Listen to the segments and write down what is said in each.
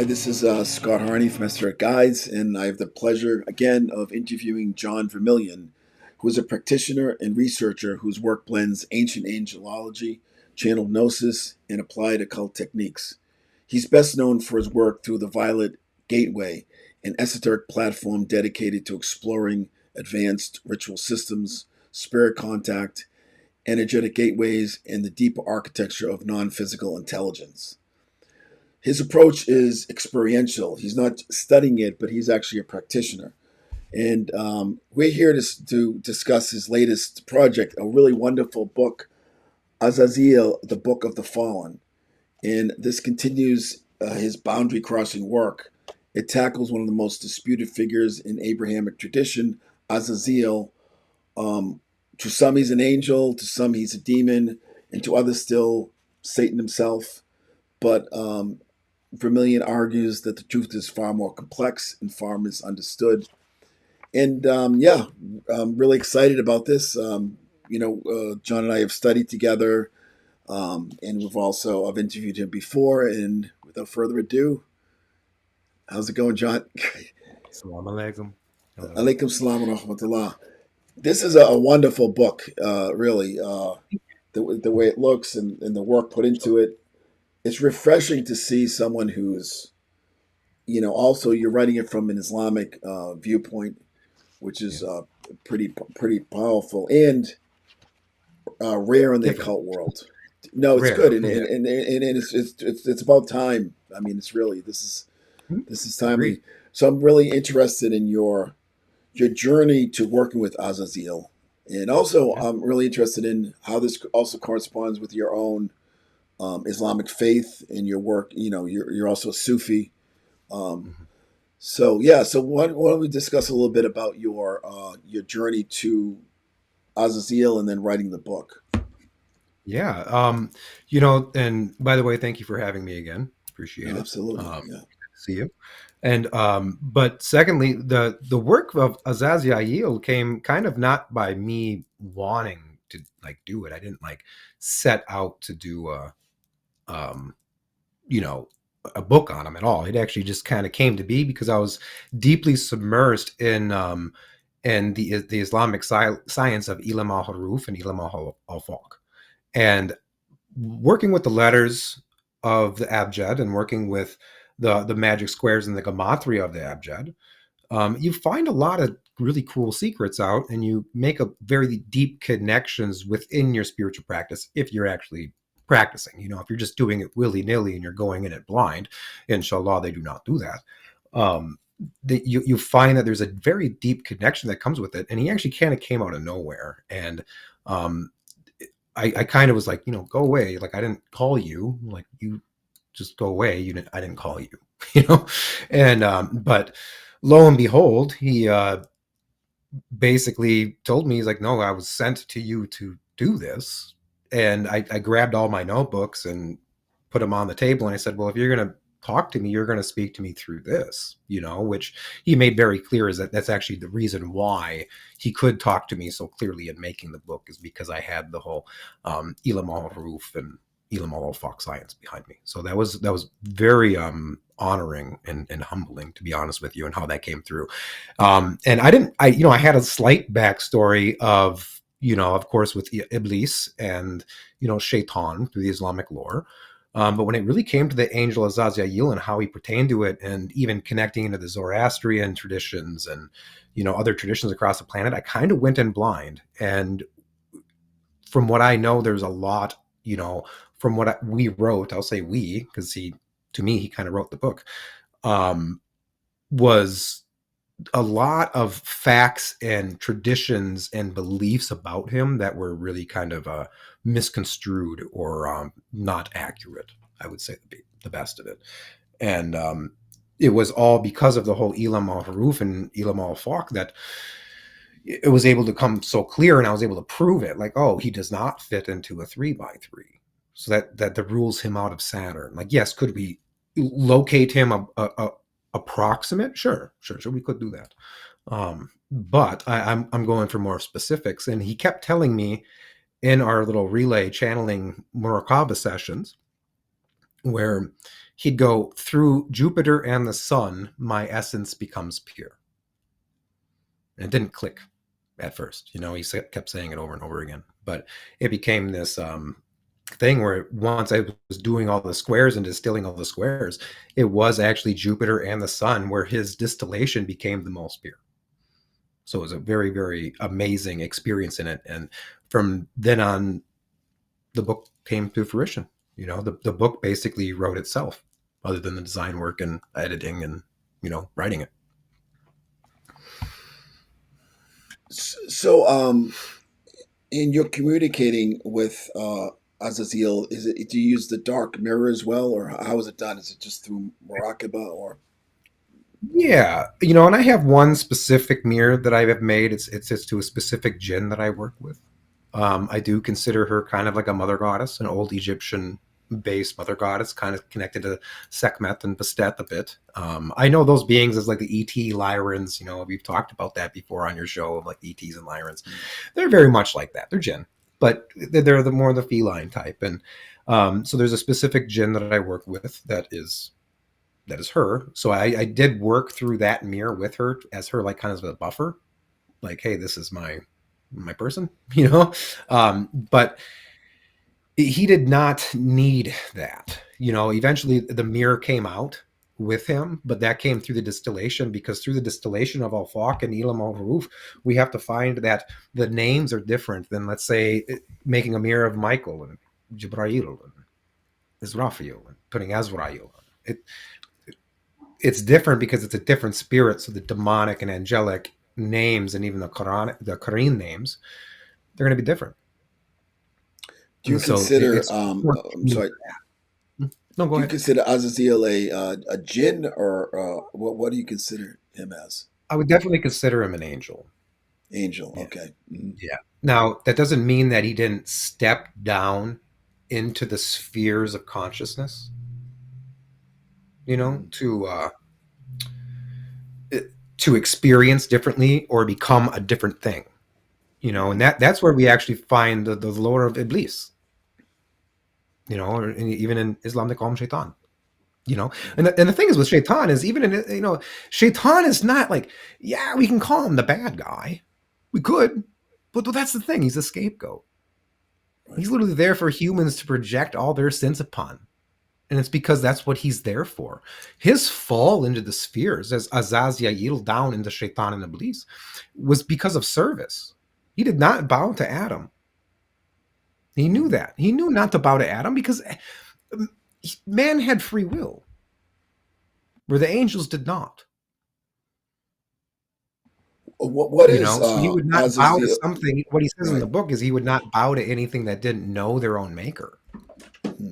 Hi, this is Scott Harney from Esoteric Guides, and I have the pleasure again of interviewing Jon Vermilion, who is a practitioner and researcher whose work blends ancient angelology, channeled gnosis, and applied occult techniques. He's best known for his work through the Violet Gateway, an esoteric platform dedicated to exploring advanced ritual systems, spirit contact, energetic gateways, and the deeper architecture of non physical intelligence. His approach is experiential. He's not studying it, but he's actually a practitioner. And we're here to discuss his latest project, a really wonderful book, Azazya'il, the Book of the Fallen. And this continues his boundary crossing work. It tackles one of the most disputed figures in Abrahamic tradition, Azazel. To some, he's an angel, to some, he's a demon, and to others, still Satan himself. But Vermilion argues that the truth is far more complex and far misunderstood. And I'm really excited about this. Jon and I have studied together, and I've interviewed him before. And without further ado, how's it going, Jon? Assalamu alaikum. Hello. Alaikum salam wa rahmatullah. This is a wonderful book, really. The way it looks and the work put into it. It's refreshing to see someone who's, also you're writing it from an Islamic viewpoint, which is Yeah. pretty powerful and rare in the Different. occult world. No, it's good, Rare. and Yeah. it's about time. I mean, it's really Mhm. this is Agreed. timely. So I'm really interested in your journey to working with Azazel, and also Yeah. I'm really interested in how this also corresponds with your own Islamic faith and your work. You're also a Sufi. Um, Mhm. so why don't we discuss a little bit about your journey to Azazel and then writing the book? Yeah. And by the way, thank you for having me again. Appreciate No, it. absolutely, yeah. See you. And but secondly, the work of Azazya'il came kind of not by me wanting to like do it. I didn't like set out to do um you know a book on him at all. It actually just kind of came to be because I was deeply submersed in the Islamic science of Ilm al Haruf and Ilm al Falk, and working with the letters of the abjad and working with the magic squares and the gematria of the abjad. You find a lot of really cool secrets out, and you make a very deep connections within your spiritual practice if you're actually practicing. If you're just doing it willy nilly and you're going in it blind, inshallah, they do not do that. Um, you find that there's a very deep connection that comes with it, and he actually kind of came out of nowhere, and um, I kind of was like, go away. Like I didn't call you. Like you just go away. I didn't call you. You know, and but lo and behold, he basically told me, he's like, no, I was sent to you to do this. And I grabbed all my notebooks and put them on the table. And I said, well, if you're going to talk to me, you're going to speak to me through this, which he made very clear is that that's actually the reason why he could talk to me so clearly in making the book, is because I had the whole Elam al Roof and Elam al Fox science behind me. So that was very honoring and humbling, to be honest with you, and how that came through. And I had a slight backstory of course, with Iblis and, Shaitan through the Islamic lore. But when it really came to the angel Azazya'il and how he pertained to it, and even connecting into the Zoroastrian traditions and, other traditions across the planet, I kind of went in blind. And from what I know, there's a lot, from what we wrote, I'll say we, because to me, he kind of wrote the book, um, was a lot of facts and traditions and beliefs about him that were really kind of misconstrued or not accurate. I would say the best of it, and it was all because of the whole Elam al Haruf and Elam al Falk that it was able to come so clear, and I was able to prove it. Like, oh, he does not fit into a 3x3, so that rules him out of Saturn. Like, yes, could we locate him approximate? Sure, we could do that. But I'm going for more specifics, and he kept telling me in our little relay channeling Murakaba sessions, where he'd go, through Jupiter and the sun, my essence becomes pure. And it didn't click at first. He kept saying it over and over again. But it became this thing where once I was doing all the squares and distilling all the squares, it was actually Jupiter and the sun where his distillation became the most pure. So it was a very, very amazing experience in it. And from then on, the book came to fruition. The book basically wrote itself, other than the design work and editing and, writing it. So, in your communicating with Azazya'il, do you use the dark mirror as well, or how is it done? Is it just through Muraqaba, or? Yeah, and I have one specific mirror that I have made. It's to a specific jinn that I work with. I do consider her kind of like a mother goddess, an old Egyptian-based mother goddess, kind of connected to Sekhmet and Bastet a bit. I know those beings as like the ET Lyrans. We've talked about that before on your show of like ETs and Lyrans. They're very much like that. They're jinn, but they're the more the feline type. And so there's a specific jinn that I work with that is her. So I did work through that mirror with her as her like kind of a buffer. Like, hey, this is my person, but he did not need that. Eventually the mirror came out with him, but that came through the distillation, because through the distillation of al-Faq and Ilam al-Huruf, we have to find that the names are different than, let's say, making a mirror of Michael and Jibrail and Israfil and putting Azrael on. It's different because it's a different spirit. So the demonic and angelic names, and even the Quran names, they're going to be different. Do you consider? I'm sorry. No, go ahead. Do you consider Azazya'il a jinn, or what do you consider him as? I would definitely consider him an angel. Angel. Yeah. Okay. Mm-hmm. Yeah. Now that doesn't mean that he didn't step down into the spheres of consciousness. To experience differently or become a different thing, and that's where we actually find the lore of Iblis, or even in Islam they call him Shaitan, and the thing is with Shaitan is, even in, Shaitan is not like, yeah, we can call him the bad guy, we could, but that's the thing, he's a scapegoat. Right. He's literally there for humans to project all their sins upon. And it's because that's what he's there for. His fall into the spheres as Azazya'il down into Shaitan and Iblis was because of service. He did not bow to Adam. He knew that. He knew not to bow to Adam because man had free will, where the angels did not. What is so he would not bow to something. What he says right. in the book is he would not bow to anything that didn't know their own maker.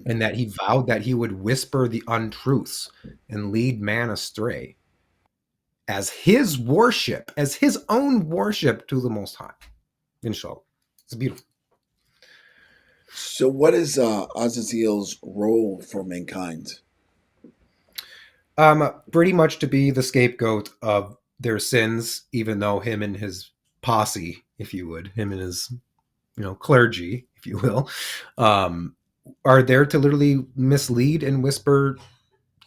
And that he vowed that he would whisper the untruths and lead man astray as his worship, as his own worship to the Most High. Inshallah. It's beautiful. So what is Azazya'il's role for mankind? Pretty much to be the scapegoat of their sins, even though him and his posse, if you would, him and his, clergy, if you will, are there to literally mislead and whisper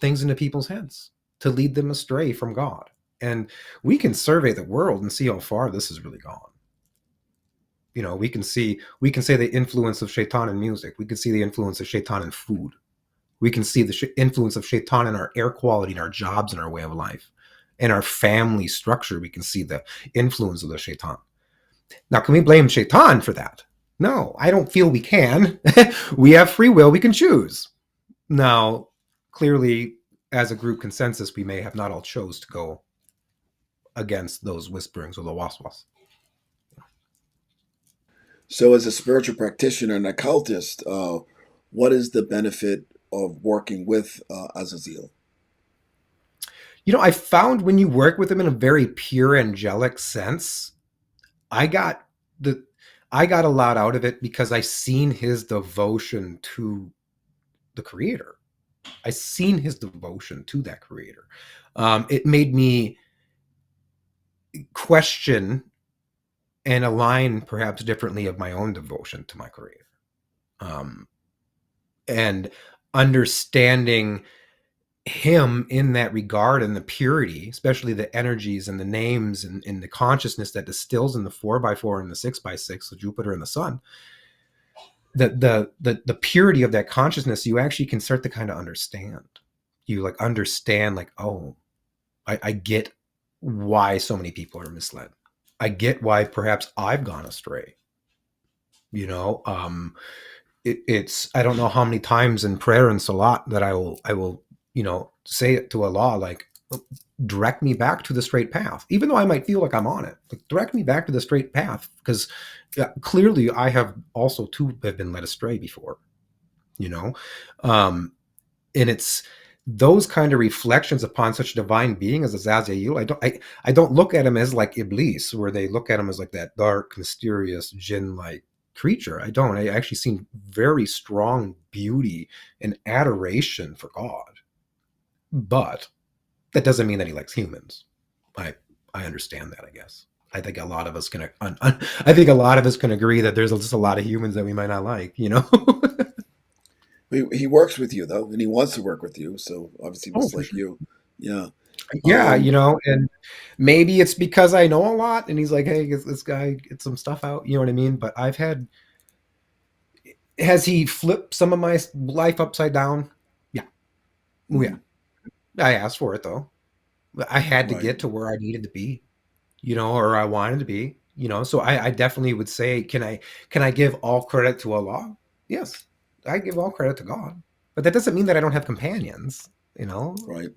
things into people's heads to lead them astray from God. And we can survey the world and see how far this has really gone. We can say the influence of Shaitan in music. We can see the influence of Shaitan in food. We can see the influence of Shaitan in our air quality, in our jobs, in our way of life, in our family structure. We can see the influence of the Shaitan. Now, can we blame Shaitan for that? No, I don't feel we can. We have free will. We can choose. Now, clearly, as a group consensus, we may have not all chose to go against those whisperings or the waswas. So as a spiritual practitioner and occultist, what is the benefit of working with Azazya'il? I found when you work with him in a very pure angelic sense, I got a lot out of it because I seen his devotion to the Creator. I seen his devotion to that Creator. It made me question and align perhaps differently of my own devotion to my Creator. And understanding him in that regard and the purity, especially the energies and the names and the consciousness that distills in the 4x4 and the 6x6, the Jupiter and the sun, the purity of that consciousness, you actually can start to kind of understand. You like understand, like, oh, I get why so many people are misled. I get why perhaps I've gone astray. You know, it's I don't know how many times in prayer and salat that I will say it to Allah, like, direct me back to the straight path, even though I might feel like I'm on it. Like, direct me back to the straight path, because clearly I have also too have been led astray before. You know, um, and it's those kind of reflections upon such a divine being as Azazya'il. I don't look at him as like Iblis, where they look at him as like that dark, mysterious, jinn-like creature. I don't. I actually see very strong beauty and adoration for God, but that doesn't mean that he likes humans. I I understand that, I guess. I think a lot of us can. I think a lot of us can agree that there's just a lot of humans that we might not like. You know. He works with you though, and he wants to work with you. So obviously, he Oh, must for like sure. you. Yeah. Yeah, Um, and maybe it's because I know a lot, and he's like, "Hey, this guy get some stuff out." You know what I mean? But I've had has he flipped some of my life upside down? Yeah, oh, yeah. mm, I asked for it though. I had to right. get to where I needed to be, or I wanted to be, So I definitely would say, can I give all credit to Allah? Yes, I give all credit to God, but that doesn't mean that I don't have companions. You know, Right.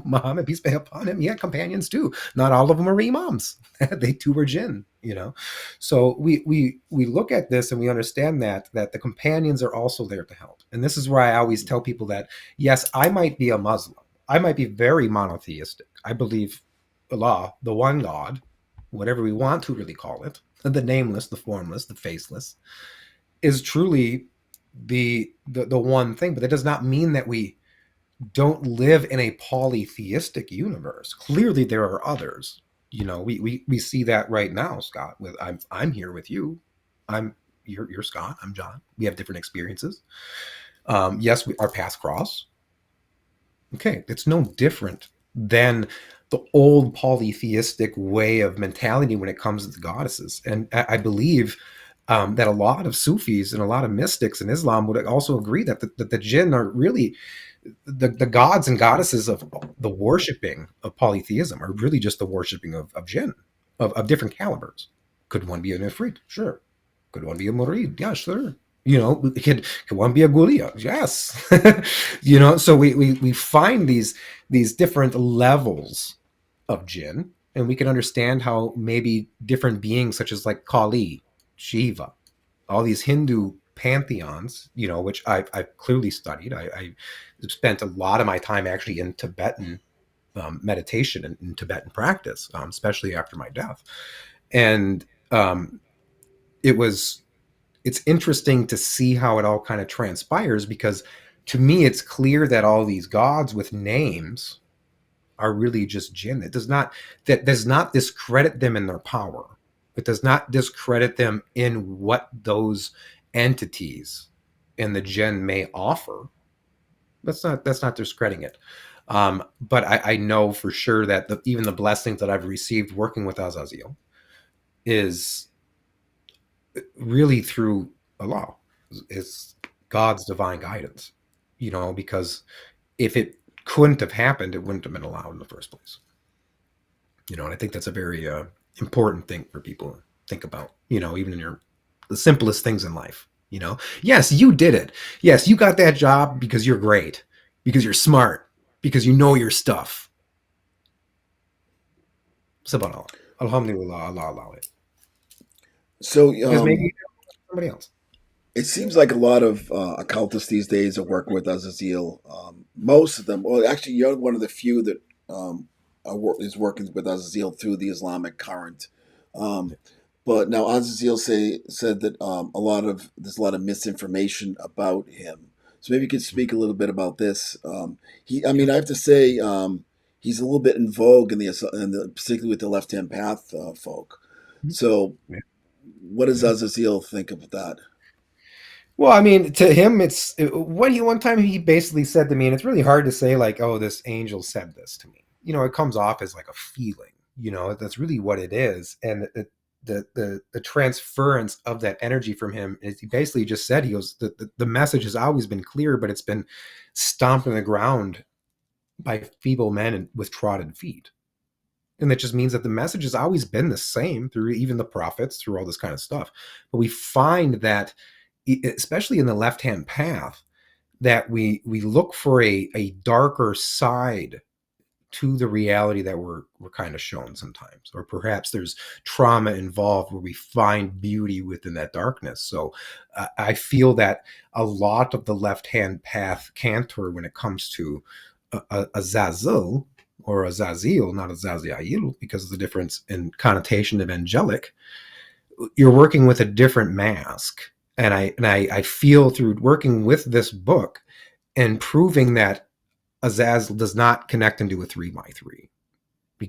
Muhammad, peace be upon him, he had companions too. Not all of them are imams. They too were jinn, So we look at this and we understand that the companions are also there to help. And this is where I always tell people that, yes, I might be a Muslim. I might be very monotheistic. I believe Allah, the one God, whatever we want to really call it, the nameless, the formless, the faceless, is truly the one thing. But that does not mean that we don't live in a polytheistic universe. Clearly, there are others. We see that right now, Scott. With I'm here with you. I'm you're Scott. I'm John. We have different experiences. Yes, our paths cross. Okay, it's no different than the old polytheistic way of mentality when it comes to the goddesses. And I believe that a lot of Sufis and a lot of mystics in Islam would also agree that the jinn are really the gods and goddesses of the worshiping of polytheism are really just the worshiping of jinn of different calibers. Could one be an ifrit? Sure. Could one be a murid? Yeah, sure. Could one be a gulia? Yes. So we find these different levels of jinn, and we can understand how maybe different beings such as like Kali, Shiva, all these Hindu pantheons, which I've clearly studied. I spent a lot of my time actually in Tibetan meditation and in Tibetan practice, especially after my death. And it was it's interesting to see how it all kind of transpires, because to me it's clear that all these gods with names are really just jinn. That does not discredit them in their power. It does not discredit them in what those entities in the jinn may offer. That's not discrediting it. But I know for sure that even the blessings that I've received working with Azazel is really through Allah, is God's divine guidance. Because if it couldn't have happened, it wouldn't have been allowed in the first place. And I think that's a very important thing for people to think about. Even in the simplest things in life. Yes, you did it. Yes, you got that job because you're great, because you're smart, because you know your stuff. Subhanallah. Alhamdulillah, Allah allow it. So Because maybe somebody else. it seems like a lot of occultists these days are working with Azazel. Most of them, well, actually, you're one of the few that is working with Azazel through the Islamic current. Um, but now Azazel said that there's a lot of misinformation about him. So maybe you could speak a little bit about this. I mean, I have to say, he's a little bit in vogue particularly with the left hand path folk. So, Yeah. what does Yeah. Azazel think of that? Well, I mean, to him, it's what he one time he basically said to me, and it's really hard to say like, oh, this angel said this to me. It comes off as like a feeling. That's really what it is, and the transference of that energy from him is he basically just said he goes the message has always been clear, but it's been stomped in the ground by feeble men and with trodden feet. And that just means that the message has always been the same through even the prophets, through all this kind of stuff. But we find that, especially in the left-hand path, that we look for a darker side to the reality that we're kind of shown sometimes, or perhaps there's trauma involved where we find beauty within that darkness. So I feel that a lot of the left-hand path cantor, when it comes to Azazel or Azazya'il, not Azazya'il, because of the difference in connotation of angelic, you're working with a different mask. And I feel through working with this book and proving that Azazel does not connect into a 3x3.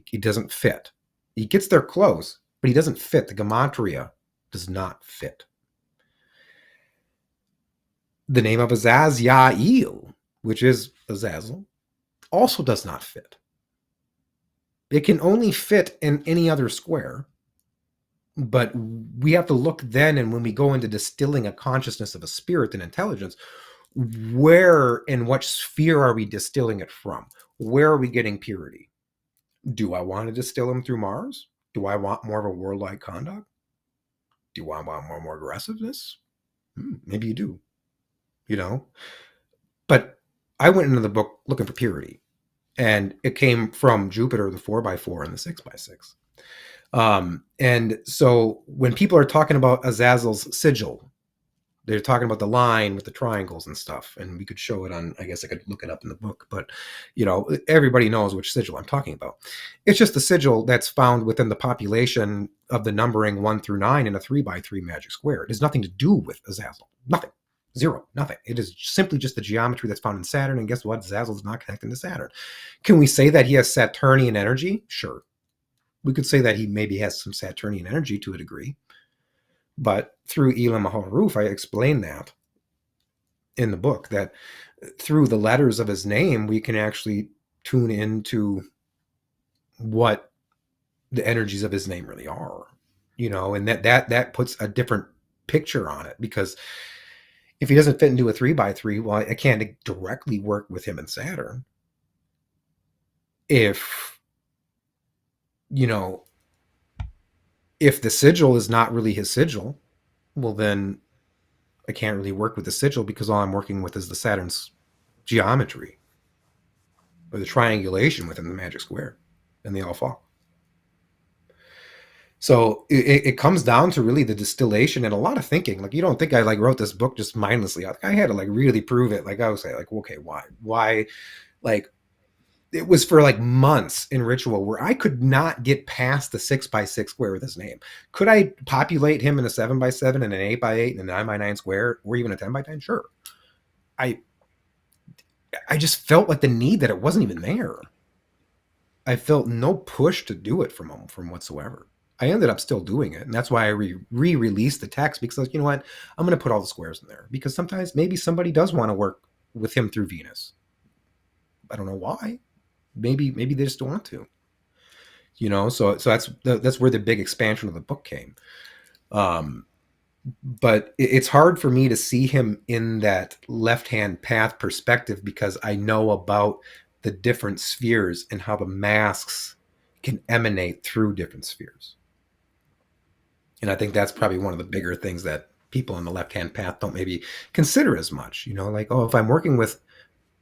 He doesn't fit. He gets there close, but he doesn't fit. The gematria does not fit. The name of Azazya'il, which is Azazel, also does not fit. It can only fit in any other square. But we have to look then, and when we go into distilling a consciousness of a spirit and intelligence, where and what sphere are we distilling it from? Where are we getting purity? Do I want to distill them through Mars? Do I want more of a warlike conduct? Do I want more aggressiveness? Maybe you do, you know? But I went into the book looking for purity, and it came from Jupiter, the 4x4, and the 6x6. And so when people are talking about Azazel's sigil, they're talking about the line with the triangles and stuff. And we could show it on, I guess I could look it up in the book, but everybody knows which sigil I'm talking about. It's just the sigil that's found within the population of the numbering 1 through 9 in a 3x3 magic square. It has nothing to do with Azazel. Nothing. Zero. Nothing. It is simply just the geometry that's found in Saturn. And guess what? Azazel is not connected to Saturn. Can we say that he has Saturnian energy? Sure. We could say that he maybe has some Saturnian energy to a degree. But through Elam Maharuf, I explain that in the book, that through the letters of his name, we can actually tune into what the energies of his name really are, and that puts a different picture on it, because if he doesn't fit into a 3x3, well, I can't directly work with him in Saturn. If the sigil is not really his sigil, well, then I can't really work with the sigil, because all I'm working with is the Saturn's geometry or the triangulation within the magic square, and they all fall. So it comes down to really the distillation and a lot of thinking. Like, you don't think I wrote this book just mindlessly. I had to really prove it. I would say okay, why? It was for months in ritual where I could not get past the 6x6 square with his name. Could I populate him in a 7x7 and an 8x8 and a 9x9 square, or even a 10x10? Sure. I just felt like the need that it wasn't even there. I felt no push to do it from whatsoever. I ended up still doing it, and that's why I re-released the text, because you know what? I'm going to put all the squares in there, because sometimes maybe somebody does want to work with him through Venus. I don't know why. Maybe they just don't want to. So that's where the big expansion of the book came. But it's hard for me to see him in that left-hand path perspective, because I know about the different spheres and how the masks can emanate through different spheres. And I think that's probably one of the bigger things that people on the left-hand path don't maybe consider as much. If I'm working with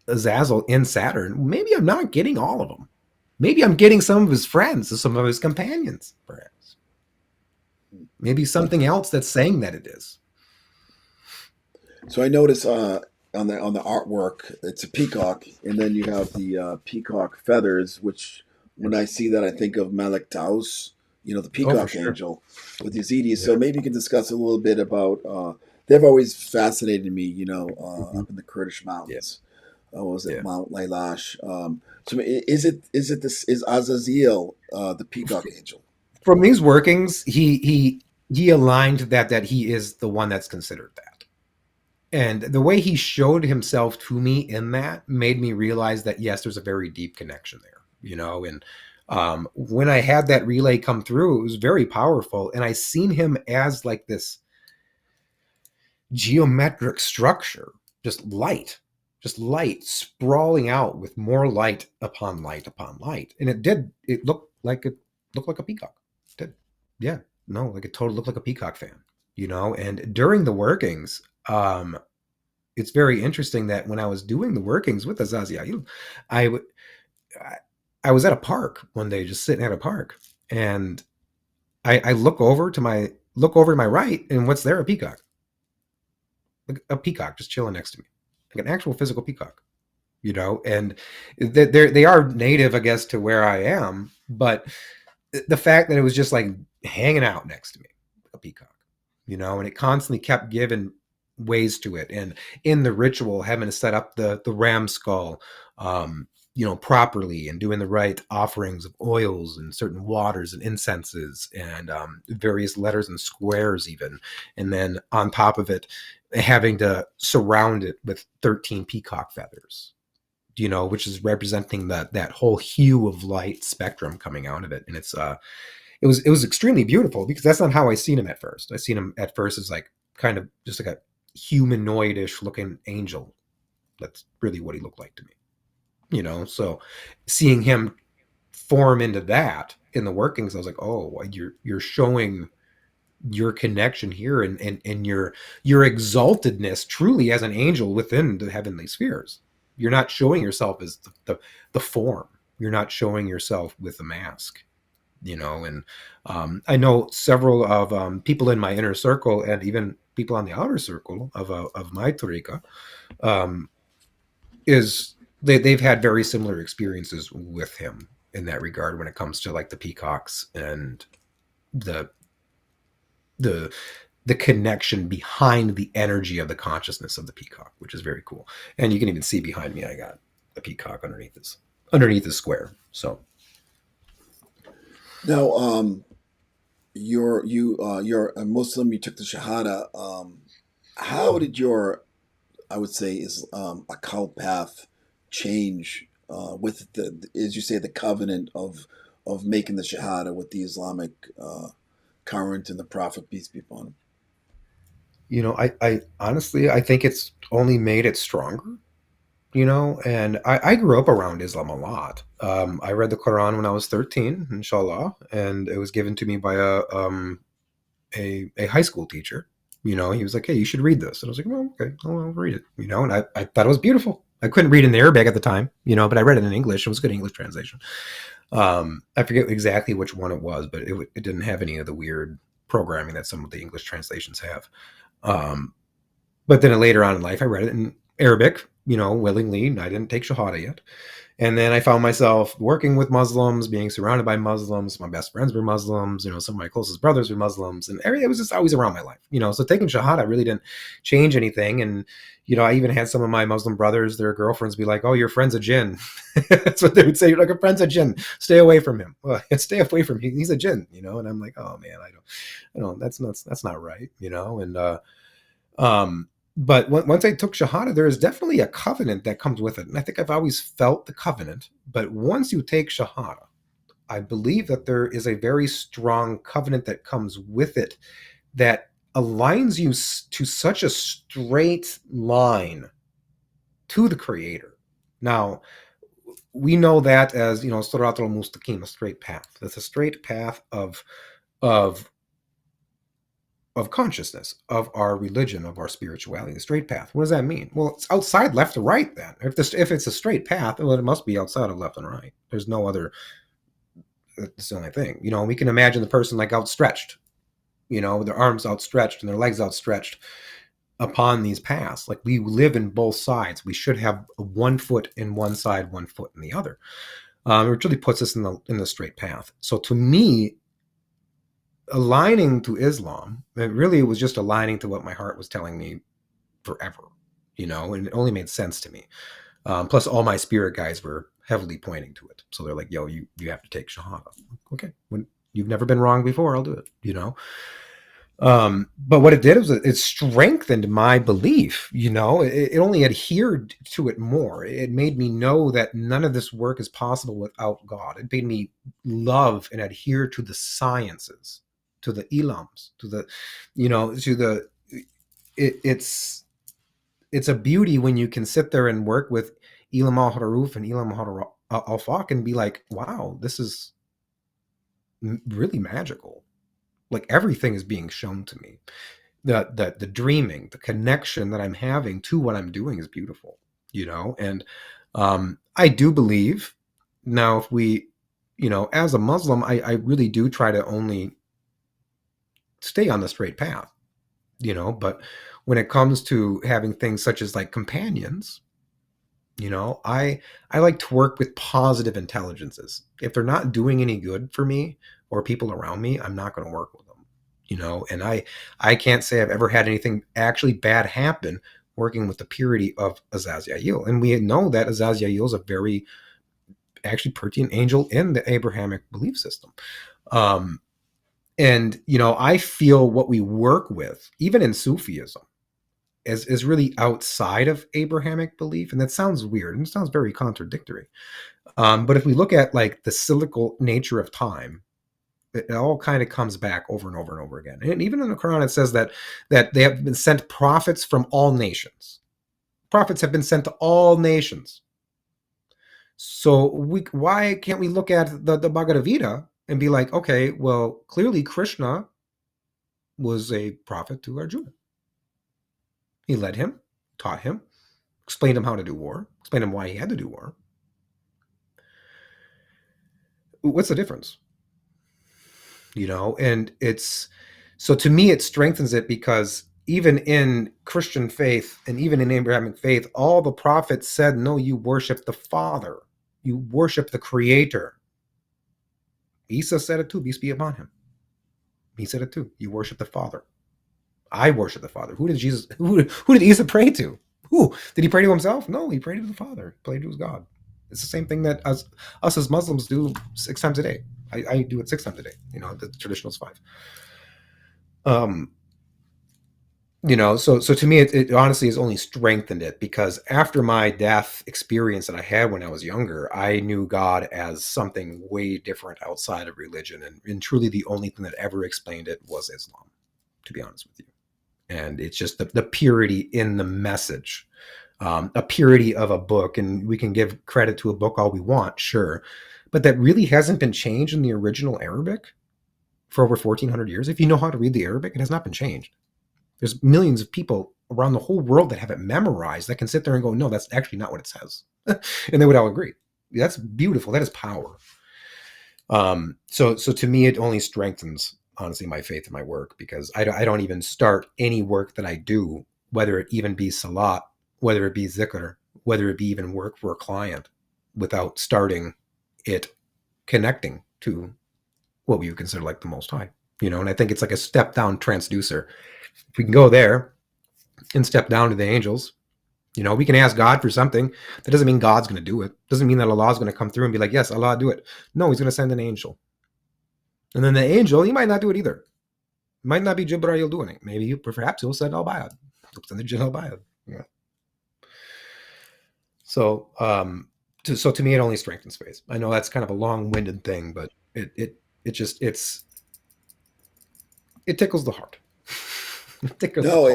Azazel in Saturn, maybe I'm not getting all of them. Maybe I'm getting some of his friends, some of his companions, perhaps. Maybe something else that's saying that it is. So I notice on the artwork, it's a peacock, and then you have the peacock feathers, which when I see that, I think of Malik Taus, the peacock angel with Yazidis. Yeah. So maybe you can discuss a little bit about. They've always fascinated me, up in the Kurdish mountains. What was it, Mount Lailash? So is Azazya'il the peacock angel? From these workings, he aligned that he is the one that's considered that. And the way he showed himself to me in that made me realize that, yes, there's a very deep connection there, and when I had that relay come through, it was very powerful. And I seen him as like this geometric structure, just light sprawling out with more light upon light upon light. And it looked like a peacock. It did. Yeah. No, like it totally looked like a peacock fan, and during the workings, it's very interesting that when I was doing the workings with Azazya'il, I, w- I I was at a park one day, just sitting at a park, and I look over to my right, and what's there? A peacock, like a peacock, just chilling next to me, like an actual physical peacock, And they are native, I guess, to where I am, but the fact that it was just like hanging out next to me, a peacock, and it constantly kept giving ways to it. And in the ritual, having to set up the ram skull, properly, and doing the right offerings of oils and certain waters and incenses, and various letters and squares, even. And then on top of it, having to surround it with 13 peacock feathers, which is representing that whole hue of light spectrum coming out of it. And it was extremely beautiful, because that's not how I seen him at first. I seen him at first as like kind of just like a humanoidish looking angel. That's really what he looked like to me. So seeing him form into that in the workings, I was like, oh, you're showing your connection here, and your exaltedness truly as an angel within the heavenly spheres. You're not showing yourself as the form. You're not showing yourself with a mask. And I know several of people in my inner circle, and even people on the outer circle of my tariqa, um, is they've had very similar experiences with him in that regard, when it comes to like the peacocks and the the the connection behind the energy of the consciousness of the peacock, which is very cool. And you can even see behind me, I got a peacock underneath this square. So Now, you're a Muslim. You took the Shahada. How did your, I would say, is occult path change with as you say, the covenant of making the Shahada with the Islamic current and the Prophet, peace be upon him? I honestly, I think it's only made it stronger. And I grew up around Islam a lot. I read the Quran when I was 13, inshallah, and it was given to me by a high school teacher. He was like, "Hey, you should read this," and I was like, "Well, okay, I'll read it." And I thought it was beautiful. I couldn't read in Arabic at the time, but I read it in English. It was a good English translation. I forget exactly which one it was, but it didn't have any of the weird programming that some of the English translations have. Um, but then later on in life, I read it in Arabic, willingly. I didn't take Shahada yet. And then I found myself working with Muslims, being surrounded by Muslims. My best friends were Muslims. Some of my closest brothers were Muslims, and it was just always around my life. So taking Shahada really didn't change anything. And I even had some of my Muslim brothers, their girlfriends, be like, "Oh, your friend's a jinn." That's what they would say. "You're like, a friend's a jinn. Stay away from him." Well, stay away from him. He's a jinn. And I'm like, "Oh man, I don't. That's not right." And um, but once I took Shahada, there is definitely a covenant that comes with it. And I think I've always felt the covenant. But once you take Shahada, I believe that there is a very strong covenant that comes with it that aligns you to such a straight line to the Creator. Now, we know that as, Sirat al-Mustaqim, a straight path. That's a straight path of consciousness, of our religion, of our spirituality, the straight path. What does that mean? Well, it's outside left to right then. If it's a straight path, well, it must be outside of left and right. There's no other, that's the only thing. We can imagine the person like outstretched, with their arms outstretched and their legs outstretched upon these paths. Like, we live in both sides. We should have one foot in one side, one foot in the other. It really puts us in the straight path. So to me, aligning to Islam, it really was just aligning to what my heart was telling me forever, and it only made sense to me. Plus, all my spirit guides were heavily pointing to it. So they're like, "Yo, you have to take Shahada." Okay, when you've never been wrong before, I'll do it, But what it did was it strengthened my belief. It only adhered to it more. It made me know that none of this work is possible without God. It made me love and adhere to the sciences, to the ilams, to the, to the. It's a beauty when you can sit there and work with Ilam al Haruf and Ilam al Faq and be like, wow, this is really magical. Like everything is being shown to me. The dreaming, the connection that I'm having to what I'm doing is beautiful, and I do believe now, if we, as a Muslim, I really do try to only stay on the straight path, but when it comes to having things such as like companions, I like to work with positive intelligences. If they're not doing any good for me or people around me, I'm not going to work with them. And I can't say I've ever had anything actually bad happen working with the purity of Azazya'il. And we know that Azazya'il is a very actually pertinent angel in the Abrahamic belief system. And I feel what we work with, even in Sufism, is really outside of Abrahamic belief. And that sounds weird and it sounds very contradictory. But if we look at like the cyclical nature of time, it all kind of comes back over and over and over again. And even in the Quran, it says that they have been sent prophets from all nations. Prophets have been sent to all nations. So why can't we look at the Bhagavad Gita and be like, okay, well, clearly Krishna was a prophet to Arjuna. He led him, taught him, explained him how to do war, explained him why he had to do war. What's the difference? And so to me, it strengthens it because even in Christian faith and even in Abrahamic faith, all the prophets said, no, you worship the Father. You worship the Creator. Isa said it too, peace be upon him. He said it too. You worship the Father. I worship the Father. Who did Isa pray to? Who? Did he pray to himself? No, he prayed to the Father. He prayed to his God. It's the same thing that us as Muslims do 6 times a day. I do it 6 times a day. The traditional is 5. So to me, it honestly has only strengthened it because after my death experience that I had when I was younger, I knew God as something way different outside of religion. And truly the only thing that ever explained it was Islam, to be honest with you. And it's just the purity in the message, a purity of a book. And we can give credit to a book all we want, sure. But that really hasn't been changed in the original Arabic for over 1,400 years. If you know how to read the Arabic, it has not been changed. There's millions of people around the whole world that have it memorized that can sit there and go, no, that's actually not what it says. And they would all agree. That's beautiful. That is power. So to me, it only strengthens, honestly, my faith in my work because I don't even start any work that I do, whether it even be salat, whether it be zikr, whether it be even work for a client, without starting it connecting to what we would consider like the Most High, and I think it's like a step down transducer. If we can go there and step down to the angels, we can ask God for something. That doesn't mean God's going to do it. Doesn't mean that Allah is going to come through and be like, yes, Allah, do it. No, he's going to send an angel. And then the angel, he might not do it either. It might not be Jibreel doing it. Maybe, perhaps he'll send Al-Bayad. He'll send the Jinn Al-Bayad. Yeah. So to me, it only strengthens faith. I know that's kind of a long-winded thing, but it tickles the heart. No,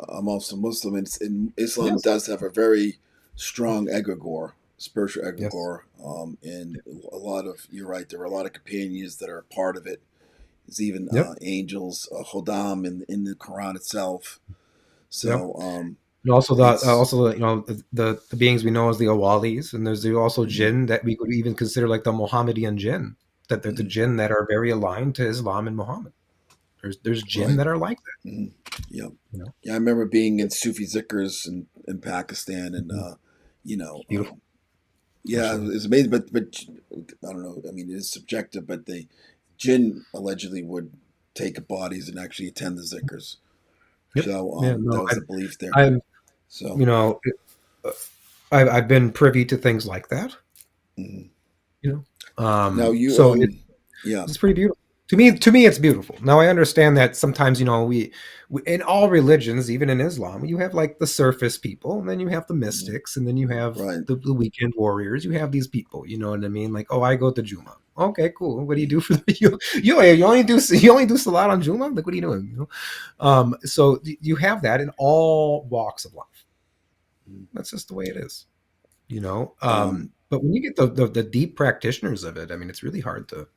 I'm also Muslim, and Islam Yes. does have a very strong egregore, spiritual Yes. egregore, and a lot of, you're right, there are a lot of companions that are a part of it. There's even Yep. angels, Hodam in the Quran itself. Yep. So And also it's the beings we know as the awalis, and there's also mm, jinn that we could even consider like the Mohammedan jinn, that they're the mm, jinn that are very aligned to Islam and Muhammad. There's jinn right. that are like that. Mm, yeah, You know, yeah. I remember being in Sufi zikrs in Pakistan, and Mhm. you know, Beautiful, yeah, mashallah. it's amazing. But I don't know. I mean, it is subjective. But the jinn allegedly would take bodies and actually attend the zikrs. Yep. So Yeah. that No, was the belief there. I So you know, uh, I've been privy to things like that. mhm. You Now you So yeah. it's pretty beautiful. To me it's beautiful. Now I understand that sometimes, we in all religions, even in Islam, you have like the surface people, and then you have the Mhm. mystics, and then you have Right. the weekend warriors. You have these people, you know what I mean? Like, oh, I go to Juma. Okay, cool. What do you Mhm. do for the, you only do salat on Juma? Like, what are you doing? So you have that in all walks of life. Mhm. That's just the way it is, you know. Um, But when you get the deep practitioners of it, I mean, it's really hard to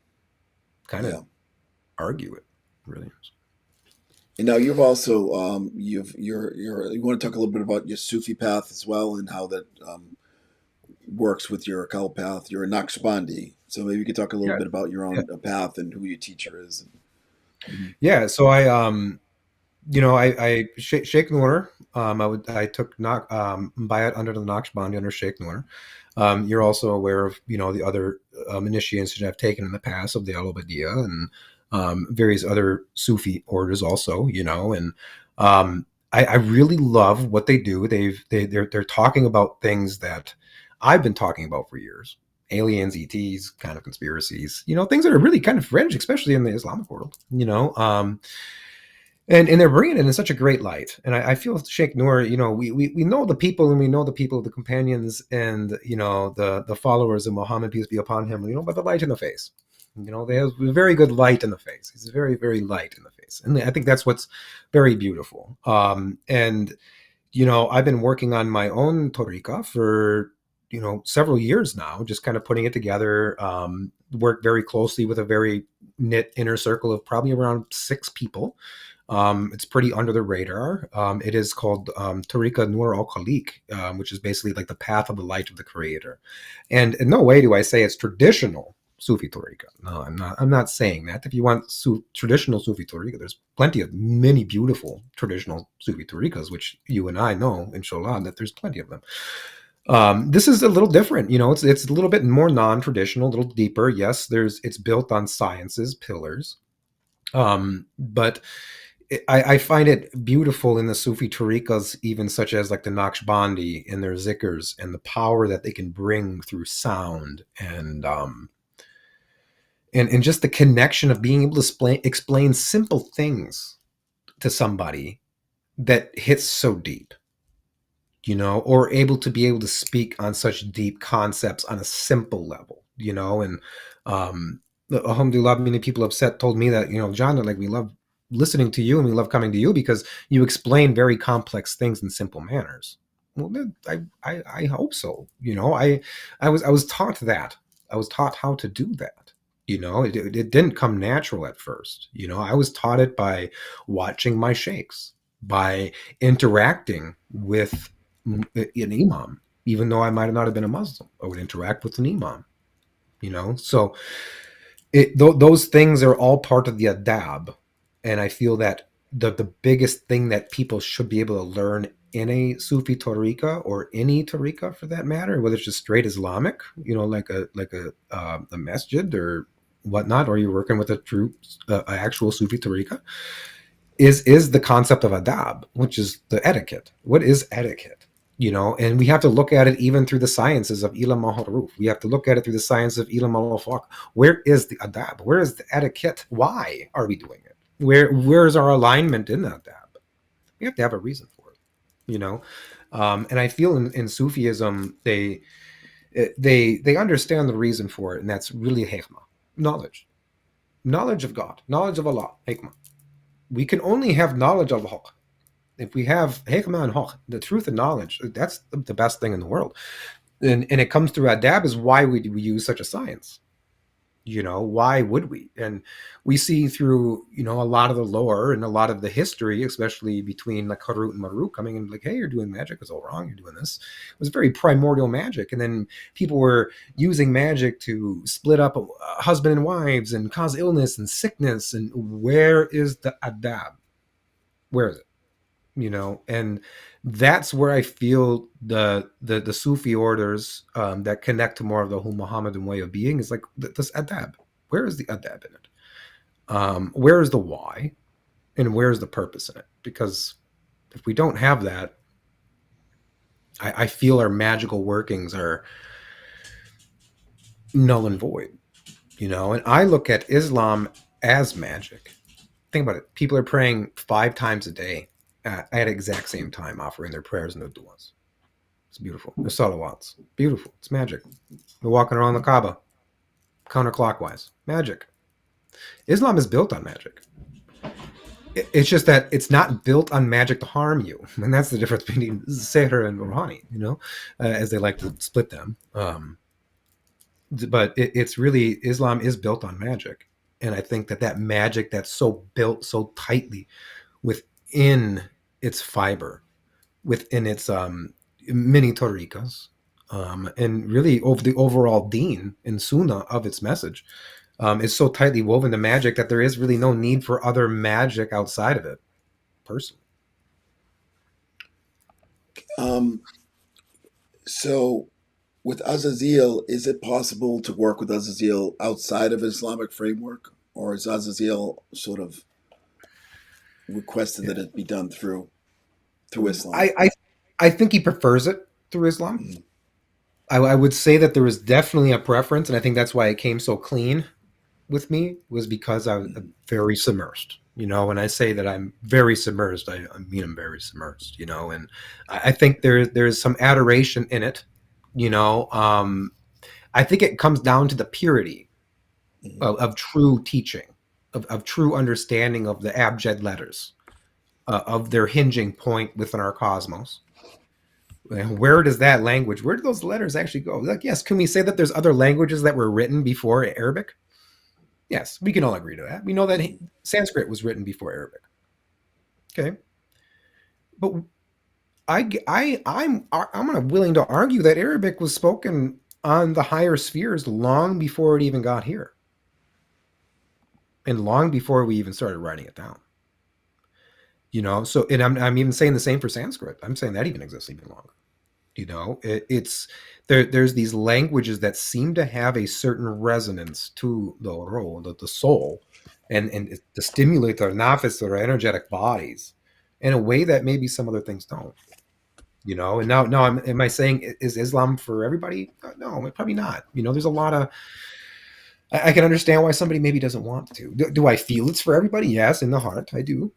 kind of yeah. argue it. It really is. And now you've also you want to talk a little bit about your Sufi path as well and how that works with your occult path. You're a Naqshbandi, so maybe you could talk a little Yeah, bit about your yeah, own path and who your teacher is. Mhm. yeah. So I Sheikh Noor. I took Bayat under the Naqshbandi under Sheikh Noor. You're also aware of the other initiations that I've taken in the past of the Al and various other Sufi orders also. And I really love what they do. They're talking about things that I've been talking about for years. Aliens, ETs, kind of conspiracies, things that are really kind of fringe, especially in the Islamic world. And they're bringing it in such a great light. And I feel Sheikh Noor, we know the people, and we know the people, the companions, and the followers of Muhammad, peace be upon him, by the light in the face. They have a very good light in the face. He's very, very light in the face. And I think that's what's very beautiful. And I've been working on my own Torika for several years now, just kind of putting it together. Work very closely with a very knit inner circle of probably around 6 people. It's pretty under the radar. It is called Tariqa Nur al Khaliq, which is basically like the path of the light of the Creator. And in no way do I say it's traditional Sufi Tariqa. No, I'm not. I'm not saying that. If you want traditional Sufi Tariqa, there's plenty of many beautiful traditional Sufi Tariqas, which you and I know, inshallah, that there's plenty of them. This is a little different. It's a little bit more non-traditional, a little deeper. Yes, it's built on sciences, pillars. But I find it beautiful in the Sufi tariqas, even such as like the Naqshbandi and their zikrs and the power that they can bring through sound and just the connection of being able to explain simple things to somebody that hits so deep, or able to speak on such deep concepts on a simple level, and alhamdulillah, many people have told me that, John, like, we love listening to you and we love coming to you because you explain very complex things in simple manners. Well, then, I hope so. I was taught that. I was taught how to do that. It didn't come natural at first. I was taught it by watching my sheikhs, by interacting with an imam, even though I might not have been a Muslim. I would interact with an imam. So those things are all part of the adab, and I feel that the biggest thing that people should be able to learn in a Sufi tariqa, or any tariqa for that matter, whether it's just straight Islamic, like a masjid or whatnot, or you're working with a true actual Sufi tariqa, is the concept of adab, which is the etiquette. What is etiquette? And we have to look at it even through the sciences of ilam al-haruf. We have to look at it through the science of ilam al-afaq. Where is the adab? Where is the etiquette? Why are we doing it? Where is our alignment in the adab? We have to have a reason for it. And I feel in Sufism they understand the reason for it, and that's really hikmah, knowledge of God, knowledge of Allah, hikmah. We can only have knowledge of haqq if we have hikmah and haqq, the truth and knowledge. That's the best thing in the world. And it comes through adab, is why we use such a science. Why would we? And we see through a lot of the lore and a lot of the history, especially between like Harut and Marut, coming in like, hey, you're doing magic, it's all wrong, you're doing this. It was very primordial magic, and then people were using magic to split up husband and wives and cause illness and sickness. And where is the adab? Where is it? And that's where I feel the Sufi orders that connect to more of the whole Muhammadan way of being is like this adab. Where is the adab in it? Where is the why, and where is the purpose in it? Because if we don't have that, I feel our magical workings are null and void. And I look at Islam as magic. Think about it. People are praying 5 times a day at exact same time, offering their prayers and their du'as. It's beautiful. The salawats. Beautiful. It's magic. They're walking around the Kaaba counterclockwise. Magic. Islam is built on magic. It's just that it's not built on magic to harm you, and that's the difference between Seher and Rouhani, as they like to split them. But it's really, Islam is built on magic, and I think that magic that's so built so tightly within its fiber, within its many tariqas, and really over the overall deen and sunnah of its message, is so tightly woven to magic that there is really no need for other magic outside of it, personally. Um, so with Azazel, is it possible to work with Azazel outside of Islamic framework, or is Azazel sort of requested Yeah. that it be done through Islam? I think he prefers it through Islam. Mm, I would say that there was definitely a preference, and I think that's why it came so clean with me, was because I was mm, very submersed. When I say that I'm very submersed, I mean I'm very submersed. And I think there's some adoration in it. I think it comes down to the purity mm. of true teaching, of true understanding of the abjad letters, of their hinging point within our cosmos. And where does that language, where do those letters actually go? Like, yes, can we say that there's other languages that were written before Arabic? Yes, we can all agree to that. We know that Sanskrit was written before Arabic. Okay, but I'm willing to argue that Arabic was spoken on the higher spheres long before it even got here, and long before we even started writing it down. So, and I'm even saying the same for Sanskrit. I'm saying that even exists even longer. It's there's these languages that seem to have a certain resonance to the roh, the soul, and to stimulate their nafis, their energetic bodies, in a way that maybe some other things don't. And now am I saying, is Islam for everybody? No, probably not. There's a lot of, I can understand why somebody maybe doesn't want to. Do I feel it's for everybody? Yes, in the heart, I do.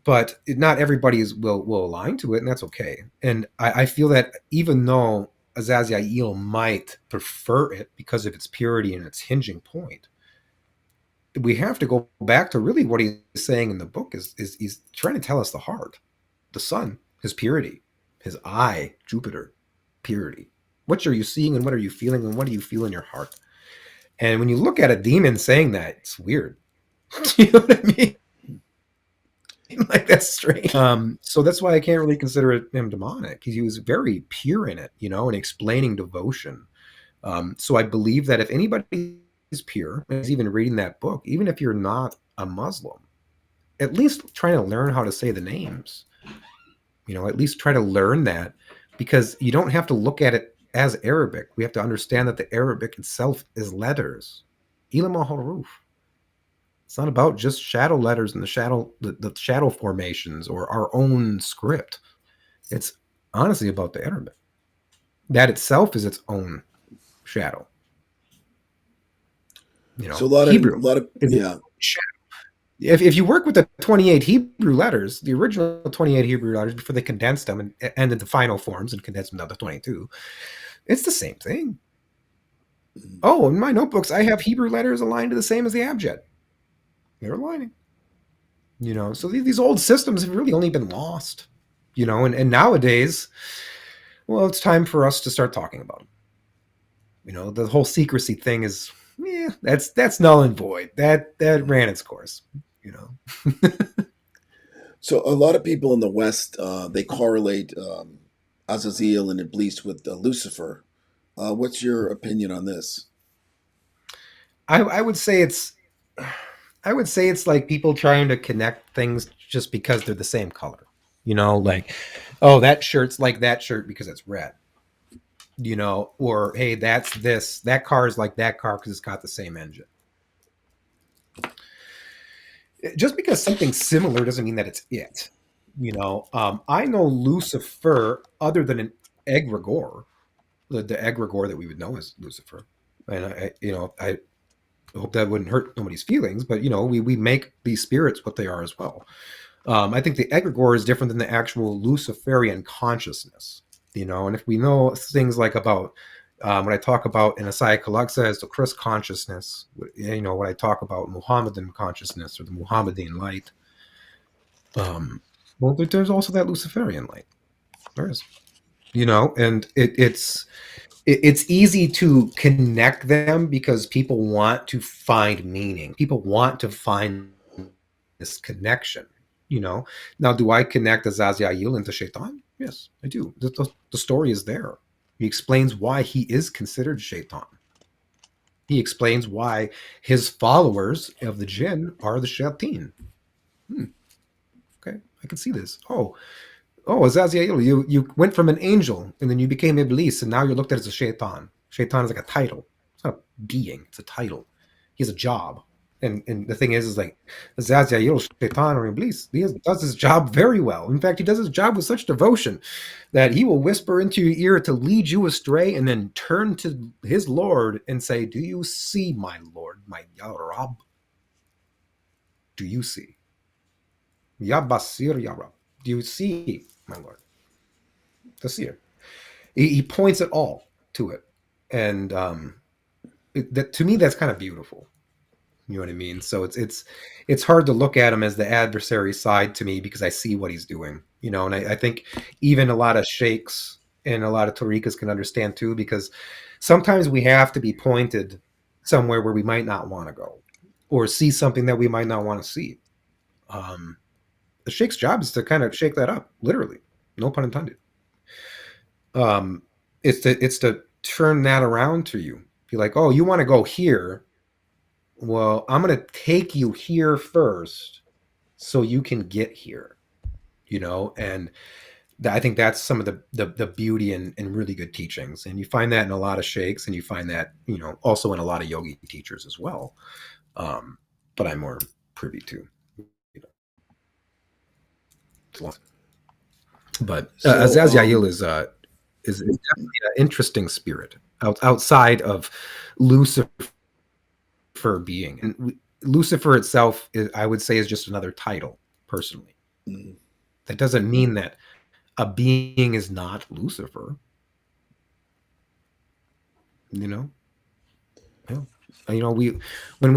But not everybody will align to it, and that's okay. And I feel that even though Azazya'il might prefer it because of its purity and its hinging point, we have to go back to really what he's saying in the book is he's trying to tell us the heart, the sun, his purity, his eye, Jupiter, purity. What are you seeing, and what are you feeling, and what do you feel in your heart? And when you look at a demon saying that, it's weird. You know what I mean? Like, that's strange. So that's why I can't really consider him demonic. He was very pure in it, and explaining devotion. So I believe that if anybody is pure and is even reading that book, even if you're not a Muslim, at least trying to learn how to say the names. At least try to learn that, because you don't have to look at it as Arabic. We have to understand that the Arabic itself is letters. Ilam al-Huruf. It's not about just shadow letters and the shadow formations or our own script. It's honestly about the Arabic. That itself is its own shadow. So a lot of Hebrew is its yeah. own shadow. If you work with the 28 Hebrew letters, the original 28 Hebrew letters before they condensed them and ended the final forms and condensed them down to 22, it's the same thing. Mm. Oh, in my notebooks, I have Hebrew letters aligned to the same as the abjad. They're aligning. So these old systems have really only been lost. And nowadays, well, it's time for us to start talking about them. The whole secrecy thing is, that's null and void. That ran its course. So a lot of people in the West they correlate Azazel and Iblis with Lucifer. What's your opinion on this? I would say it's like people trying to connect things just because they're the same color. Like, oh, that shirt's like that shirt because it's red. Or hey, that car is like that car because it's got the same engine. Just because something's similar doesn't mean that it's it. I know Lucifer other than an egregore, the egregore that we would know as Lucifer, and I I hope that wouldn't hurt nobody's feelings, but we make these spirits what they are as well. I think the egregore is different than the actual Luciferian consciousness, and if we know things like about what I talk about in Asaya Kalaksa as the Christ consciousness, what I talk about Muhammadan consciousness or the Muhammadan light, well, there's also that Luciferian light. There is, and it's easy to connect them because people want to find meaning. People want to find this connection. Now, do I connect Azazya'il into Shaitan? Yes, I do. The story is there. He explains why he is considered Shaitan. He explains why his followers of the jinn are the Shayateen. Okay, I can see this. Oh, Azazya'il, you went from an angel and then you became Iblis, and now you're looked at as a Shaitan. Shaitan is like a title. It's not a being, it's a title. He has a job. And the thing is like Azazya'il, Shaitan, or Iblis, does his job very well. In fact, he does his job with such devotion that he will whisper into your ear to lead you astray and then turn to his Lord and say, "Do you see, my Lord, my Ya Rab? Do you see? Ya Basir, Ya Rab. Do you see, my Lord?" The seer. He points it all to it, and that to me that's kind of beautiful. You know what I mean? So it's hard to look at him as the adversary side to me because I see what he's doing. And I think even a lot of sheikhs and a lot of tariqas can understand too, because sometimes we have to be pointed somewhere where we might not want to go, or see something that we might not want to see. Um, the sheikh's job is to kind of shake that up, literally, no pun intended. um it's to turn that around to you. Be like, oh, you want to go here, well, I'm going to take you here first so you can get here. And I think that's some of the beauty and really good teachings, and you find that in a lot of sheikhs, and you find that also in a lot of yogi teachers as well. But I'm more privy to, you know but So, Azazya'il is definitely an interesting spirit outside of Lucifer being. And Lucifer itself, I would say, is just another title, personally. mm, That doesn't mean that a being is not Lucifer, you know? Yeah. We when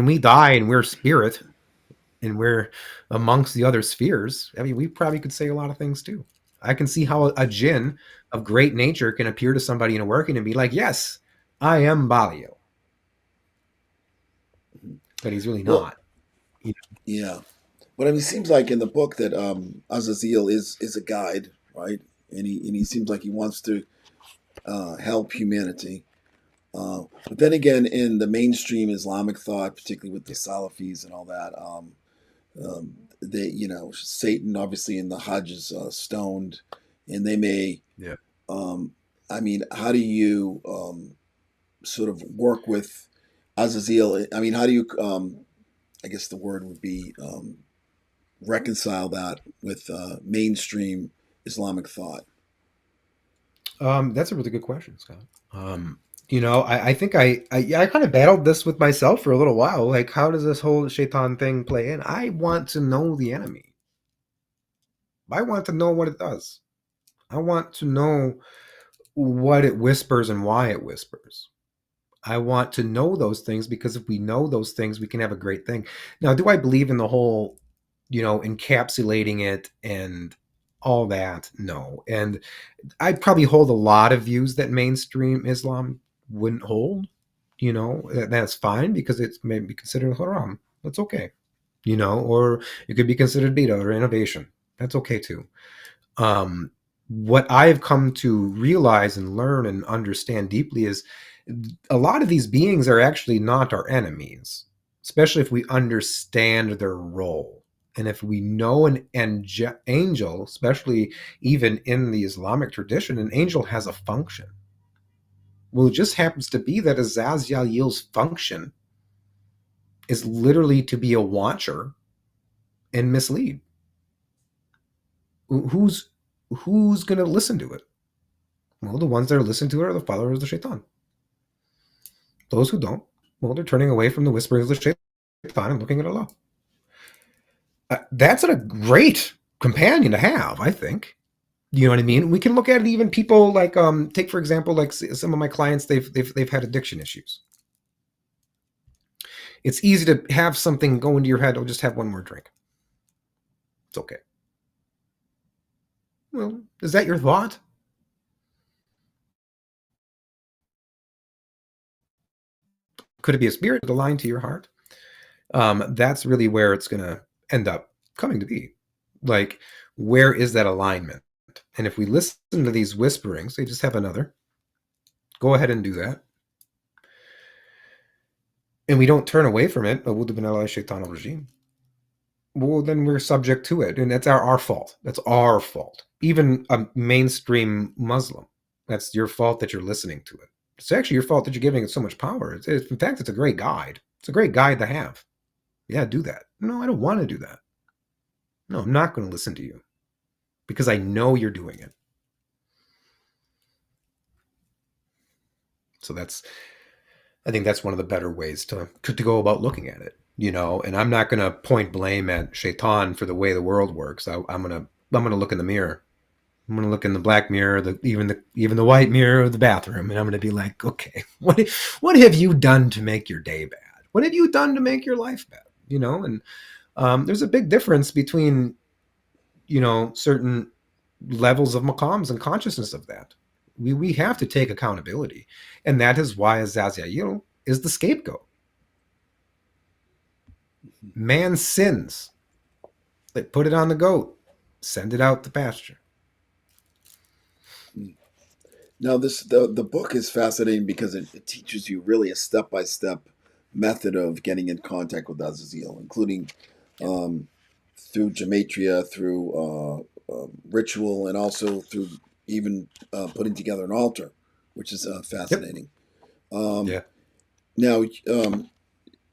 we die and we're spirit and we're amongst the other spheres, I mean, we probably could say a lot of things too. I can see how a jinn of great nature can appear to somebody in a working and be like, yes, I am Balio. But he's really well, not. You yeah. But I mean, it seems like in the book that Azazel is a guide, right? And he seems like he wants to help humanity. But then again, in the mainstream Islamic thought, particularly with the Salafis and all that, they, Satan obviously in the Hajj is stoned, and they may. Yeah. Um, I mean, how do you sort of work with Azazel? I mean, how do you? I guess the word would be reconcile that with mainstream Islamic thought. That's a really good question, Scott. I think I kind of battled this with myself for a little while. Like, how does this whole shaitan thing play in? I want to know the enemy. I want to know what it does. I want to know what it whispers and why it whispers. I want to know those things because if we know those things, we can have a great thing. Now, do I believe in the whole, encapsulating it and all that? No. And I probably hold a lot of views that mainstream Islam wouldn't hold. That's fine because it's maybe considered haram. That's okay. Or it could be considered bid'ah or innovation. That's okay too. Um, what I've come to realize and learn and understand deeply is a lot of these beings are actually not our enemies, especially if we understand their role. And if we know an angel, especially even in the Islamic tradition, an angel has a function. Well, it just happens to be that Azazya'il's function is literally to be a watcher and mislead. Who's who's going to listen to it? Well, the ones that are listening to it are the followers of the shaitan. Those who don't. Well, they're turning away from the whispers of the shaitan and looking at Allah. That's a great companion to have, I think. You know what I mean? We can look at it. Even people like take for example, like some of my clients, they've had addiction issues. It's easy to have something go into your head. Oh, just have one more drink. It's okay. Well, is that your thought? Could it be a spirit aligned to your heart? That's really where it's going to end up coming to be. Like, where is that alignment? And if we listen to these whisperings, they just have another. Go ahead and do that. And we don't turn away from it. Well, then we're subject to it. And that's our fault. That's our fault. Even a mainstream Muslim, that's your fault that you're listening to it. It's actually your fault that you're giving it so much power. In fact, it's a great guide. It's a great guide to have. Yeah, do that. No, I don't want to do that. No, I'm not going to listen to you because I know you're doing it. So I think that's one of the better ways to go about looking at it, And I'm not going to point blame at Shaitan for the way the world works. I'm gonna look in the mirror. I'm gonna look in the black mirror, even the white mirror of the bathroom, and I'm gonna be like, okay, what have you done to make your day bad? What have you done to make your life bad? And there's a big difference between certain levels of maqams and consciousness of that. We have to take accountability, and that is why Azazya'il is the scapegoat. Man sins, they put it on the goat, send it out to pasture. Now, the book is fascinating because it teaches you really a step-by-step method of getting in contact with Azazel, including through gematria, through ritual, and also through even putting together an altar, which is fascinating. Yeah. Now,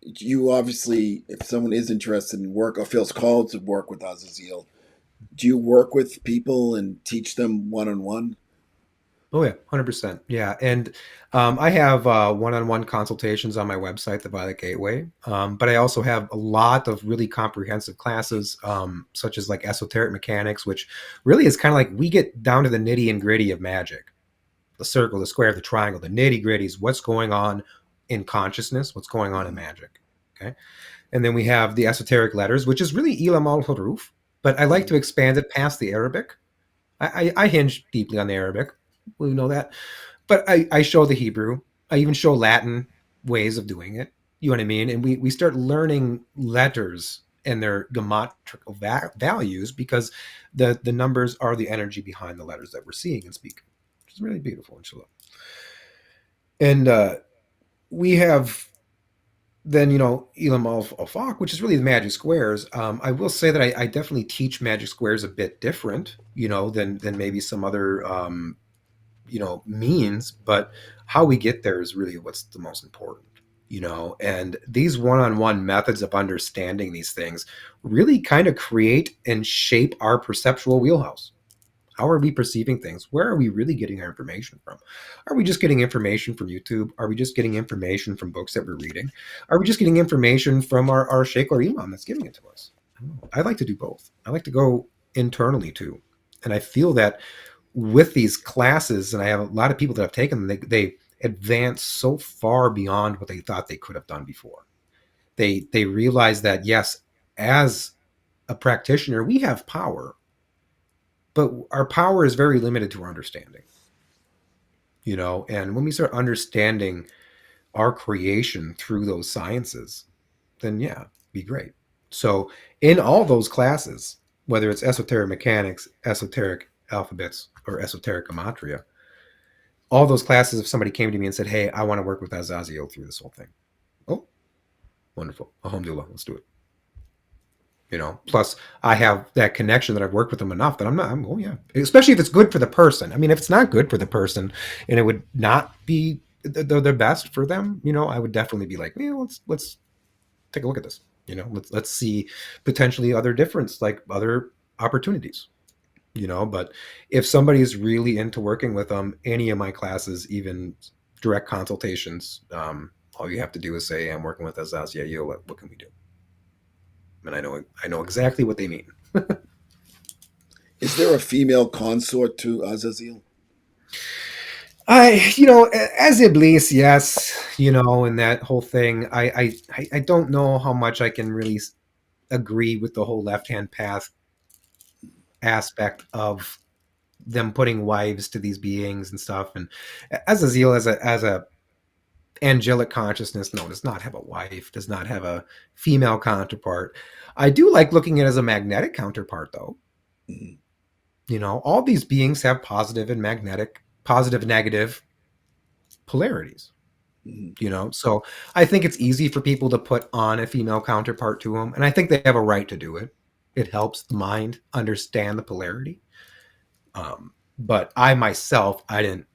you obviously, if someone is interested in work or feels called to work with Azazel, do you work with people and teach them one-on-one? Oh yeah, 100%. Yeah, and I have one-on-one consultations on my website, the Violet Gateway. But I also have a lot of really comprehensive classes, such as like esoteric mechanics, which really is kind of like we get down to the nitty and gritty of magic, the circle, the square, the triangle, the nitty gritties, what's going on in consciousness, what's going on in magic. Okay, and then we have the esoteric letters, which is really Ilam al Huruf, but I like to expand it past the Arabic. I hinge deeply on the Arabic. We know that. But I show the Hebrew. I even show Latin ways of doing it. You know what I mean? And we start learning letters and their geometrical values because the numbers are the energy behind the letters that we're seeing and speaking, which is really beautiful, inshallah. And we have then, Elam al-Faq, which is really the magic squares. I will say that I definitely teach magic squares a bit different, than maybe some other means, but how we get there is really what's the most important. And these one-on-one methods of understanding these things really kind of create and shape our perceptual wheelhouse. How are we perceiving things? Where are we really getting our information from? Are we just getting information from YouTube? Are we just getting information from books that we're reading? Are we just getting information from our sheikh or imam that's giving it to us? I like to do both. I like to go internally too. And I feel that with these classes, and I have a lot of people that have taken them, they advance so far beyond what they thought they could have done before. They realize that, yes, as a practitioner, we have power, but our power is very limited to our understanding. And when we start understanding our creation through those sciences, then yeah, be great. So in all those classes, whether it's esoteric mechanics, esoteric alphabets, or esoteric gematria, all those classes, if somebody came to me and said, hey, I want to work with Azazya'il through this whole thing. Oh, wonderful. Alhamdulillah, let's do it. Plus I have that connection that I've worked with them enough that oh yeah, especially if it's good for the person. I mean, if it's not good for the person and it would not be the best for them, I would definitely be like, yeah, let's take a look at this. Let's see potentially other difference, like other opportunities. But if somebody is really into working with them, any of my classes, even direct consultations, All you have to do is say, "I'm working with Azazya'il. What can we do?" And I know exactly what they mean. Is there a female consort to Azazel? As Iblis, yes, and that whole thing. I don't know how much I can really agree with the whole left hand path aspect of them putting wives to these beings and stuff. And Azazel as a angelic consciousness, no, does not have a wife, does not have a female counterpart. I do like looking at it as a magnetic counterpart, though. Mhm. All these beings have positive and magnetic, positive, negative polarities. Mhm. So I think it's easy for people to put on a female counterpart to them, and I think they have a right to do it. It helps the mind understand the polarity. But I myself, I didn't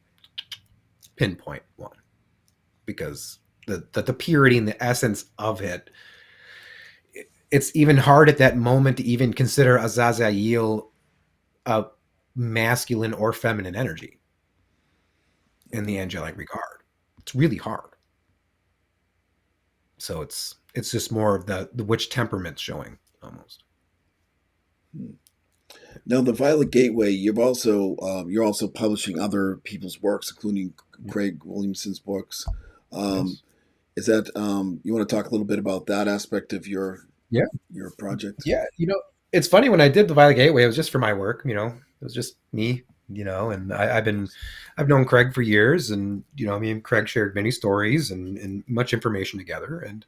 pinpoint one because the purity and the essence of it's even hard at that moment to even consider Azazya'il a masculine or feminine energy in the angelic regard. It's really hard. So it's just more of the which temperament's showing almost. Mhm. Now, the Violet Gateway, you're also publishing other people's works, including Yeah. Craig Williamson's books. Um, Yes. is that you want to talk a little bit about that aspect of Yeah. your project? Yeah. It's funny when I did the Violet Gateway, it was just for my work, it was just me, and I've known Craig for years, and, me and Craig shared many stories and much information together. And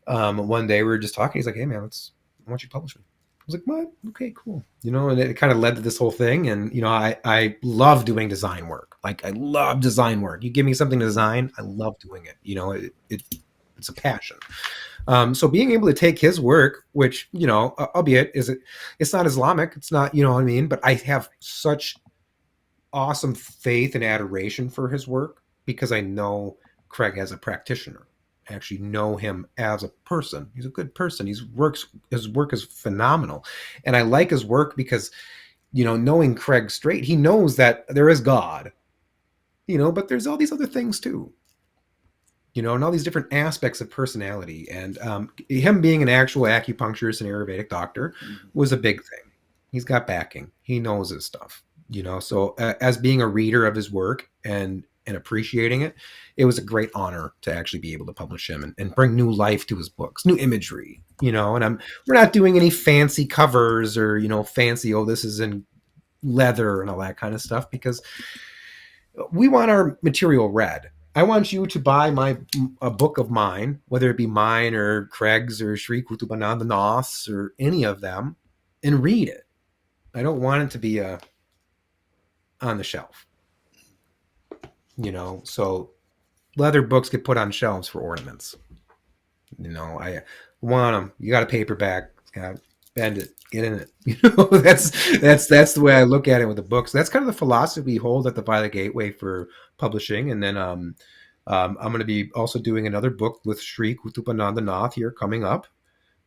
one day we were just talking. He's like, "Hey man, I want you to publish me." I was like, "What? Okay, cool." And it kind of led to this whole thing. And I love doing design work. Like, I love design work. You give me something to design, I love doing it. It's a passion. So being able to take his work, which, albeit it's not Islamic, it's not, what I mean, but I have such awesome faith and adoration for his work because I know Craig as a practitioner. I actually know him as a person. He's a good person. His work is phenomenal. And I like his work because, knowing Craig straight, he knows that there is God, but there's all these other things too, and all these different aspects of personality. And him being an actual acupuncturist and Ayurvedic doctor Mhm. was a big thing. He's got backing. He knows his stuff. So as being a reader of his work and appreciating it, it was a great honor to actually be able to publish him and bring new life to his books, new imagery. And we're not doing any fancy covers or fancy, oh, this is in leather and all that kind of stuff, because we want our material read. I want you to buy a book of mine, whether it be mine or Craig's or Sri Kutubananda Nath's or any of them, and read it. I don't want it to be on the shelf, So leather books get put on shelves for ornaments. I want them. You got a paperback, bend it, get in it. That's the way I look at it with the books. That's kind of the philosophy we hold at the Violet Gateway for publishing. And then I'm going to be also doing another book with Sri Kutubananda Nath here coming up.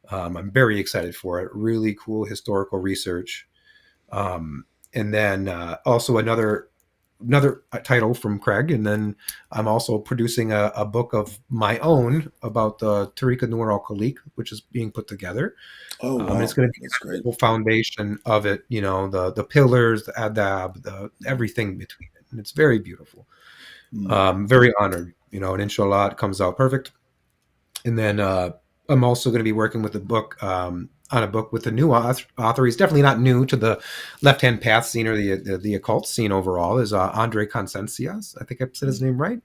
I'm very excited for it. Really cool historical research. And then also another title from Craig, and then I'm also producing a book of my own about the Tariqa Nur al Khalik, which is being put together. Oh And it's wow, going to be that's the great. whole foundation of it, the pillars, the adab, the Mhm. everything between it, and it's very beautiful. Mm. Very honored, and inshallah it comes out perfect. And then I'm also going to be working with on a book with a new author. He's definitely not new to the left hand path scene or the occult scene overall. Is Andre Consensias? I think I said his Mm. name right.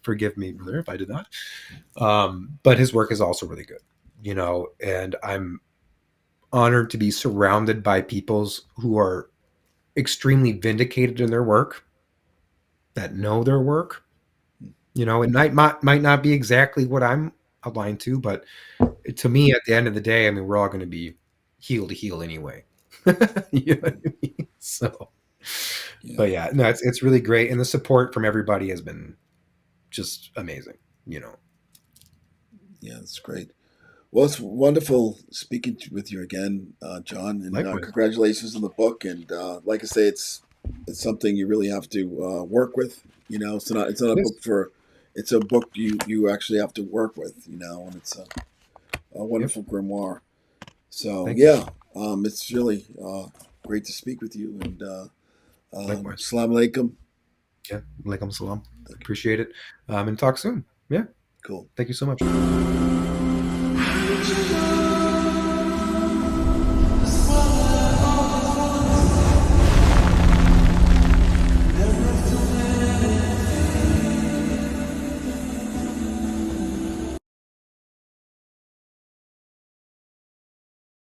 Forgive me, brother, if I did not. But his work is also really good. And I'm honored to be surrounded by peoples who are extremely vindicated in their work, that know their work. It might not be exactly what I'm aligned to, but to me, at the end of the day, I mean, we're all going to be heel to heel anyway. You know what I mean? So, Yeah, but yeah, no, it's really great, and the support from everybody has been just amazing. You know, yeah, that's great. Well, it's wonderful speaking with you again, John, and likewise. congratulations on the book. And like I say, it's something you really have to work with. It's not a It is. book for it's a book you actually have to work with, and it's a Yep. wonderful grimoire. So Thank you. yeah, it's really great to speak with you. And Likewise. Assalamu alaikum. Yeah. Alaikum salam. Thank you. Appreciate it. And talk soon. Yeah. Cool. Thank you so much.